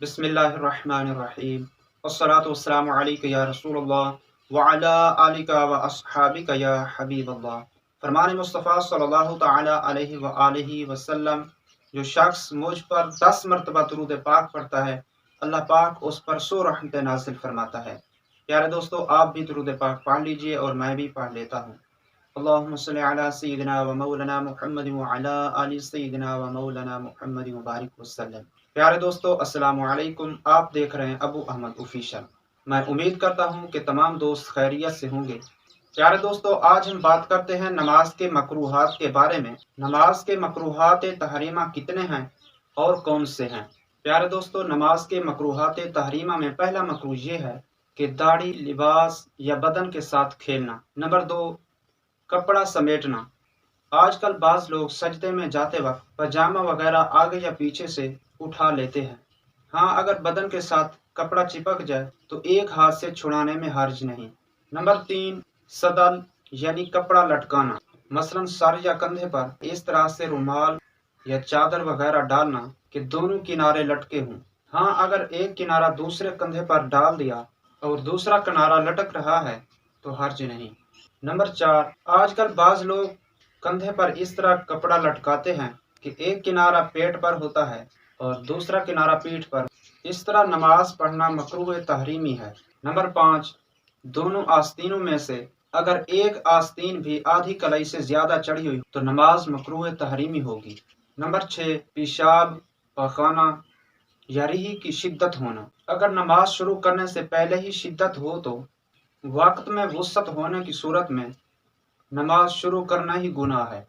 बिस्मिल्लाहिर्रहमानिर्रहीम वस्सलातु वस्सलामु अलैका या रसूलल्लाह व अला आलिका व अस्हाबिका या हबीबल्लाह। फरमान मुस्तफ़ा सल्लल्लाहु तआला अलैहि व आलिहि वसल्लम, जो शख्स मुझ पर 10 मरतबा दुरूद पाक पढ़ता है, अल्लाह पाक उस पर 100 रहमतें नाज़िल फरमाता है। प्यारे दोस्तों, आप भी दुरूद पाक पढ़ लीजिए और मैं भी पढ़ लेता हूँ। अल्लाहुम्मा सल्लि अला सय्यिदिना व मौलाना मुहम्मद व अला आलि सय्यिदिना व मौलाना मुहम्मद व बारिक वसल्लम। प्यारे दोस्तों, अस्सलामु अलैकुम। आप देख रहे हैं अबू अहमद ऑफिशियल। मैं उम्मीद करता हूं कि तमाम दोस्त खैरियत से होंगे। प्यारे दोस्तों, आज हम बात करते हैं नमाज के मकरूहात के बारे में। नमाज के मकरूहात तहरीमा कितने हैं और कौन से हैं? प्यारे दोस्तों, नमाज के मकरूहात तहरीमा में पहला मकरूह ये है कि दाढ़ी, लिबास या बदन के साथ खेलना। नंबर 2, कपड़ा समेटना। आजकल बाज लोग सजदे में जाते वक्त पजामा वगैरह आगे या पीछे से उठा लेते हैं। हाँ, अगर बदन के साथ कपड़ा चिपक जाए तो एक हाथ से छुड़ाने में हर्ज नहीं। नंबर 3, सदल यानी कपड़ा लटकाना, मसलन सर या कंधे पर इस तरह से रुमाल या चादर वगैरह डालना कि दोनों किनारे लटके हों। हाँ, अगर एक किनारा दूसरे कंधे पर डाल दिया और दूसरा किनारा लटक रहा है तो हर्ज नहीं। नंबर 4, आजकल बाज लोग कंधे पर इस तरह कपड़ा लटकाते हैं कि एक किनारा पेट पर होता है और दूसरा किनारा पीठ पर। इस तरह नमाज पढ़ना मकरूह तहरीमी है। नंबर 5, दोनों आस्तीनों में से अगर एक आस्तीन भी आधी कलाई से ज्यादा चढ़ी हुई तो नमाज मकरूह तहरीमी होगी। नंबर 6, पेशाब, पखाना या रिही की शिद्दत होना। अगर नमाज शुरू करने से पहले ही शिद्दत हो तो वक्त में वुसअत होने की सूरत में नमाज शुरू करना ही गुनाह है।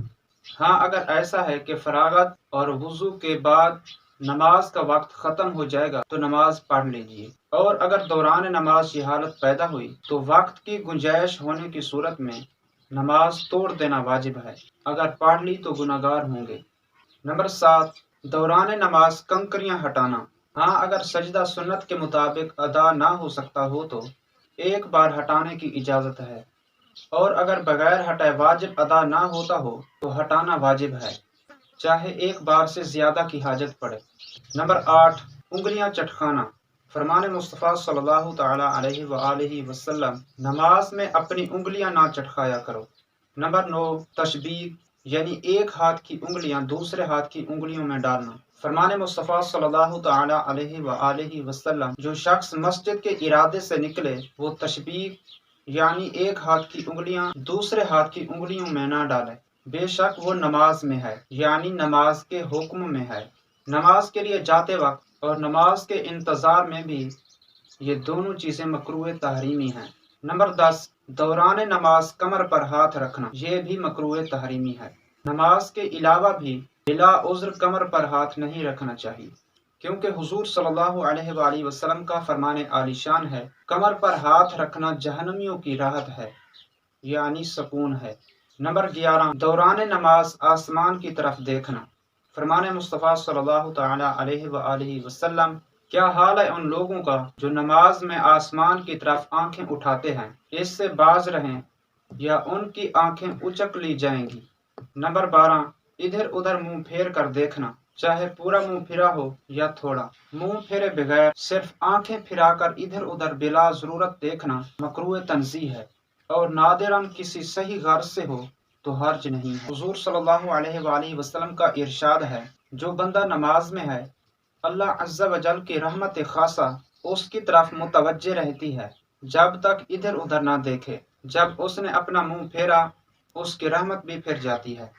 हाँ, अगर ऐसा है कि फरागत और वुजू के बाद नमाज का वक्त ख़त्म हो जाएगा तो नमाज पढ़ लीजिए, और अगर दौरान नमाज ये हालत पैदा हुई तो वक्त की गुंजाइश होने की सूरत में नमाज तोड़ देना वाजिब है। अगर पढ़ ली तो गुनाहगार होंगे। नंबर 7, दौरान नमाज कंकरियां हटाना। हाँ, अगर सजदा सुन्नत के मुताबिक अदा ना हो सकता हो तो एक बार हटाने की इजाज़त है, और अगर बगैर हटाए वाजिब अदा ना होता हो तो हटाना वाजिब है, चाहे एक बार से ज्यादा की हाजत पड़े। नंबर 8, उंगलियां चटखाना। फरमान मुस्तफ़ा सल्लल्लाहु तआला अलैहि व आलिहि वसल्लम, नमाज में अपनी उंगलियां ना चटखाया करो। नंबर 9, तशबीह यानी एक हाथ की उंगलियां दूसरे हाथ की उंगलियों में डालना। फरमान मुस्तफ़ा सल्लल्लाहु तआला अलैहि व आलिहि वसल्लम, जो शख्स मस्जिद के इरादे से निकले वो तशबीह यानी एक हाथ की उंगलियां दूसरे हाथ की उंगलियों में ना डाले, बेशक वो नमाज में है, यानी नमाज के हुक्म में है। नमाज के लिए जाते वक्त और नमाज के इंतजार में भी ये दोनों चीजें मकरूह तहरीमी हैं। नंबर 10, दौरान नमाज कमर पर हाथ रखना, ये भी मकरूह तहरीमी है। नमाज के अलावा भी बिला उज़्र कमर पर हाथ नहीं रखना चाहिए, क्योंकि हुजूर सल्लल्लाहु अलैहि वसल्लम का फरमान आलिशान है, कमर पर हाथ रखना जहन्नमियों की राहत है, यानी सुकून है। नंबर 11, दौरान नमाज आसमान की तरफ देखना। फरमान मुस्तफ़ा सल्लल्लाहु तआला अलैहि व आलिहि वसल्लम, क्या हाल है उन लोगों का जो नमाज में आसमान की तरफ आंखें उठाते हैं, इससे बाज रहें या उनकी आंखें उचक ली जाएंगी। नंबर 12, इधर उधर मुंह फेर कर देखना, चाहे पूरा मुंह फिरा हो या थोड़ा। मुंह फेरे बगैर सिर्फ आंखें फिराकर इधर उधर बिला जरूरत देखना मकरूह तंज़ीह है, और नादिरन किसी सही गर्ज से हो तो हर्ज नहीं है। हुजूर सल्लल्लाहु अलैहि वसल्लम का इरशाद है, जो बंदा नमाज में है अल्लाह अज़्ज़ा व जल की रहमत खासा उसकी तरफ मुतवज्जे रहती है जब तक इधर उधर ना देखे। जब उसने अपना मुंह फेरा उसकी रहमत भी फिर जाती है।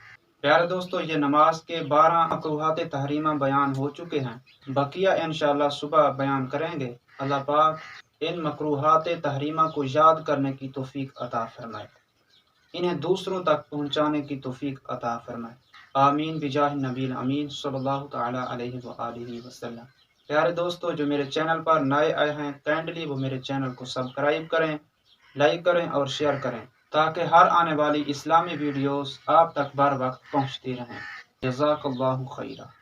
प्यारे दोस्तों, ये नमाज के 12 मकरूहात तहरीमा बयान हो चुके हैं, बकिया इंशाअल्लाह सुबह बयान करेंगे। अल्लाह पाक इन मकरूहात तहरीमा को याद करने की तौफीक अता फरमाए, इन्हें दूसरों तक पहुँचाने की तौफीक अता फरमाए। आमीन बिजाह नबील अमीन सल्लल्लाहु तआला अलैहि व आलिहि वसल्लम। प्यारे दोस्तों, जो मेरे चैनल पर नए आए हैं, काइंडली वो मेरे चैनल को सब्सक्राइब करें, लाइक करें और शेयर करें, ताकि हर आने वाली इस्लामी वीडियोस आप तक बर वक्त पहुँचती रहें। जज़ाकल्लाहु खैरा।